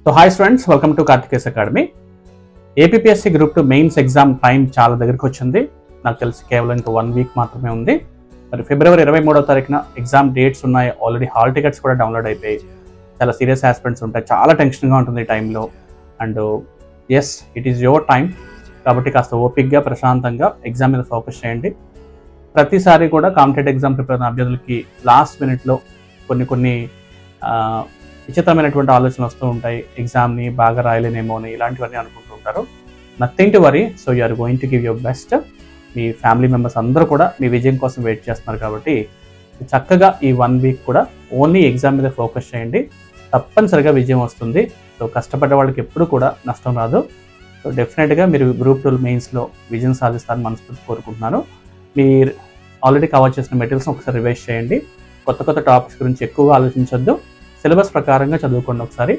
So hi students, welcome to Karthike's academy. APSC group 2 mains exam time చాలా దగ్గరికి వచ్చింది. నాకు తెలిసి కేవలం ఇంకా 1 వీక్ మాత్రమే ఉంది. మరి ఫిబ్రవరి 23వ తారీఖున ఎగ్జామ్ డేట్స్ ఉన్నాయి. ఆల్రెడీ హాల్ టికెట్స్ కూడా డౌన్లోడ్ అయిపోయి చాలా సీరియస్ ఆస్పిరెంట్స్ ఉంటాయి. చాలా టెన్షన్గా ఉంటుంది ఈ టైంలో. And yes, it is your time. కాబట్టి కాస్త ఓపిక్గా ప్రశాంతంగా ఎగ్జామ్ మీద ఫోకస్ చేయండి. ప్రతిసారి కూడా కాంపిటేటివ్ ఎగ్జామ్ ప్రిపేర్ అయిన అభ్యర్థులకి లాస్ట్ మినిట్లో కొన్ని విచిత్రమైనటువంటి ఆలోచనలు వస్తూ ఉంటాయి. ఎగ్జామ్ని బాగా రాయలేనేమో అని ఇలాంటివన్నీ అనుకుంటూ ఉంటారు. Nothing to worry. So you are going to give your best. మీ ఫ్యామిలీ మెంబర్స్ అందరూ కూడా మీ విజయం కోసం వెయిట్ చేస్తున్నారు. కాబట్టి చక్కగా ఈ 1 వీక్ కూడా ఓన్లీ ఎగ్జామ్ మీద ఫోకస్ చేయండి. తప్పనిసరిగా విజయం వస్తుంది. సో కష్టపడ్డ వాళ్ళకి ఎప్పుడు కూడా నష్టం రాదు. సో డెఫినెట్గా మీరు గ్రూప్ 2 మెయిన్స్లో విజయం సాధిస్తారని మనస్ఫూర్తి కోరుకుంటున్నాను. మీరు ఆల్రెడీ కవర్ చేసిన మెటీరియల్స్ని ఒకసారి రివైజ్ చేయండి. కొత్త టాపిక్స్ గురించి ఎక్కువగా ఆలోచించొద్దు. సిలబస్ ప్రకారంగా చదువుకోండి ఒకసారి.